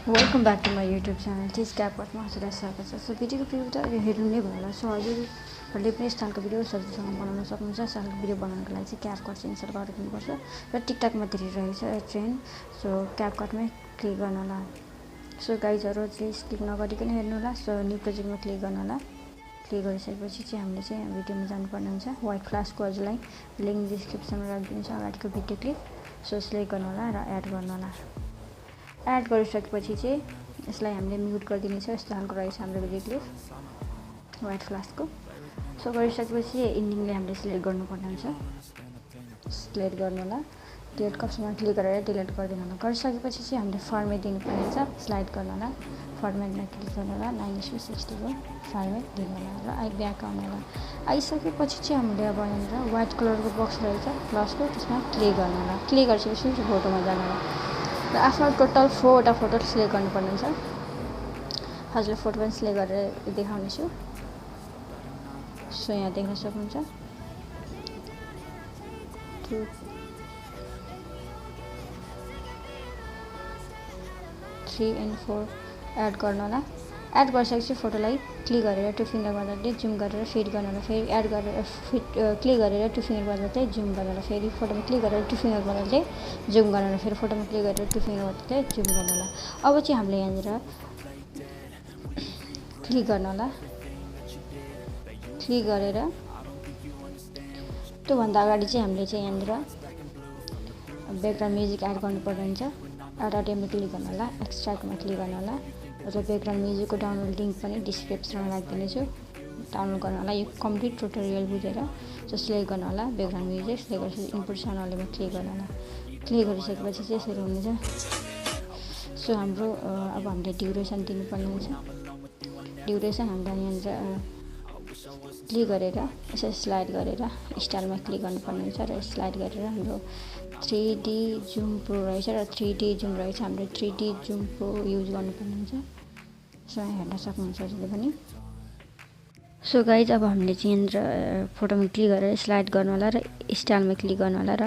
Welcome back to my YouTube channel टिज क्यापकटमा हजुरलाई स्वागत छ। सो भिडियोको प्रिभ्यू त हेर्नु नै भयो होला। सो हजुरहरूले पनि यस खालको भिडियो सजिलोसँग बनाउन सक्नुहुन्छ। यस खालको भिडियो बनाउनको लागि चाहिँ क्यापकट चाहिँ इन्स्टल गर्नुपर्छ र टिकटकमा धेरै रहेको छ ट्रेन्ड। सो क्यापकटमै क्लिक गर्नु होला। सो गाइजहरू चाहिँ स्किप नगरिकन हेर्नु होला। सो न्यू प्रोजेक्टमा क्लिक गर्नु होला। क्लिक गरिसकेपछि चाहिँ हामीले चाहिँ भिडियोमा जानुपर्ने हुन्छ। वाइट क्लासको हजुरलाई लिङ्क डिस्क्रिप्सनमा राखिदिन्छ अगाडिको भिडियो क्लिप। सो सिलेक्ट गर्नु होला र एड गर्नु होला। एड गरिसकेपछि चाहिँ यसलाई हामीले म्युट गरिदिनेछ। यस्तो खालको रहेछ हाम्रो भिडियो क्लिप वाइट फ्लासको। सो गरिसकेपछि इन्डिङले हामीले सिलेक्ट गर्नुपर्ने हुन्छ। सिलेक्ट गर्नु होला। डिलिट अप्सनमा क्लिक गरेर डिलिट गरिदिनु होला। गरिसकेपछि चाहिँ हामीले फर्मेट दिनुपर्ने हुन्छ। स्लाइड गर्नु होला। फर्मेटमा क्लिक गर्नु होला। 9:60 फर्मेट दिनु होला र ब्याक आउनु होला। आइसकेपछि चाहिँ हामीले अब यहाँनिर वाइट कलरको बक्स रहेछ प्लसको, त्यसमा क्लिक गर्नु होला। क्लिक गरिसकेपछि फोटोमा जानु होला र आफ्नो टोटल 4वटा फोटो सिलेक्ट गर्नुपर्ने हुन्छ। हजुरले फोटो पनि सिलेक्ट गरेर देखाउनेछु। सो यहाँ देख्न सक्नुहुन्छ 2 3 and 4 एड गर्नु होला। एड गरिसकेपछि फोटोलाई क्लिक गरेर 2 फिङ्गर गर्दा जुम गरेर फिट गर्नु होला। फेरि एड गरेर क्लिक गरेर 2 फिङ्गर गर्दा चाहिँ जुम गर्नु होला। फेरि फोटोमा क्लिक गरेर 2 फिङ्गर गर्दा चाहिँ जुम गर्नु होला। फेरि फोटोमा क्लिक गरेर 2 फिङ्गर गर्दा चाहिँ जुम गर्नु होला। अब चाहिँ हामीले यहाँनिर क्लिक गर्नु होला। क्लिक गरेर त्योभन्दा अगाडि चाहिँ हामीले चाहिँ यहाँनिर ब्याकग्राउन्ड म्युजिक एड गर्नुपर्ने हुन्छ। एड अडियोमा क्लिक गर्नु होला। एक्सट्र्याक्टमा क्लिक गर्नु होला र ब्याकग्राउन्ड म्युजिकको डाउनलोड लिङ्क पनि डिस्क्रिप्सनमा राखिदिनेछु। डाउनलोड गर्नु होला। यो कम्प्लिट ट्युटोरियल बुझेर सिलेक्ट गर्नु होला ब्याकग्राउन्ड म्युजिक। सिलेक्ट गरेपछि इनपुट साउन्डमा क्लिक गर्नु होला। क्लिक गरिसकेपछि चाहिँ यसरी हुनेछ। सो हाम्रो अब हामीले ड्युरेसन दिनुपर्ने हुन्छ। ड्युरेसन हामीले यहाँनिर क्लिक गरेर यसरी स्लाइड गरेर स्टाइलमा क्लिक गर्नुपर्ने हुन्छ र स्लाइड गरेर हाम्रो 3D जुम प्रो रहेछ र 3D जुम रहेछ। हाम्रो 3D जुम प्रो युज गर्नुपर्ने हुन्छ। सो यहाँ हेर्न सक्नुहुन्छ हजुरले पनि। सो गाइज अब हामीले चाहिँ यहाँनिर फोटोमा क्लिक गरेर स्लाइड गर्नु होला र स्टाइलमा क्लिक गर्नु होला र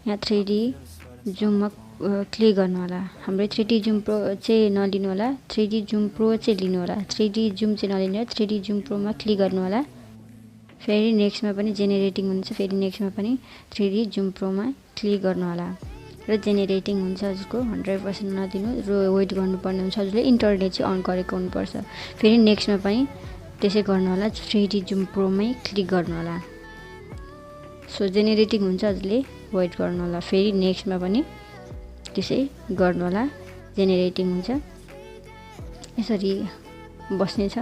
यहाँ 3D जुममा क्लिक गर्नु होला। हाम्रो 3D जुम प्रो चाहिँ नलिनु होला। 3D जुम प्रो चाहिँ लिनु होला। 3D जुम चाहिँ नलिनु होला। 3D जुम प्रोमा क्लिक गर्नु होला। फेरि नेक्स्टमा पनि जेनेरेटिङ हुन्छ। फेरि नेक्स्टमा पनि 3D जुम प्रोमा क्लिक गर्नु होला र जेनेरेटिङ हुन्छ हजुरको 100% नदिनु र वेट गर्नुपर्ने हुन्छ। हजुरले इन्टरनेट चाहिँ अन गरेको हुनुपर्छ। फेरि नेक्स्टमा पनि त्यसै गर्नु होला। 3D जुम प्रोमै क्लिक गर्नु होला। सो जेनेरेटिङ हुन्छ हजुरले वेट गर्नु होला। फेरि नेक्स्टमा पनि त्यसै गर्नु होला। जेनेरेटिङ हुन्छ यसरी बस्नेछ।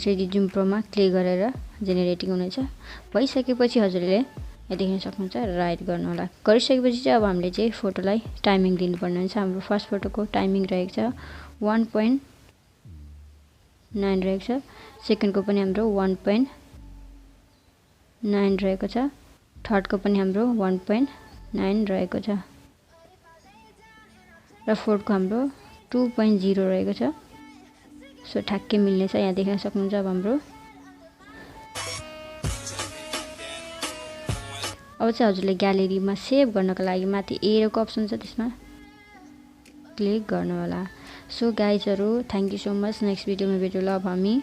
3D जुम प्रोमा क्लिक गरेर जेनेरेटिङ हुनेछ। भइसकेपछि हजुरले यहाँ देख्न सक्नुहुन्छ राइट गर्नु होला। गरिसकेपछि चाहिँ अब हामीले चाहिँ फोटोलाई टाइमिङ दिनुपर्ने हुन्छ। हाम्रो फर्स्ट फोटोको टाइमिङ रहेको छ 1.9 रहेको छ। सेकेन्डको पनि हाम्रो 1.9 रहेको छ। थर्डको पनि हाम्रो 1.9 रहेको छ र फोर्थको हाम्रो 2.0 रहेको छ। सो ठ्याक्कै मिल्नेछ। यहाँ देख्न सक्नुहुन्छ अब हाम्रो अब चाहिँ हजुरले ग्यालेरीमा सेभ गर्नको लागि माथि एरोको अप्सन छ, त्यसमा क्लिक गर्नु होला। सो गाइजहरू thank you so much. Next भिडियोमा भेटौँला अब हामी।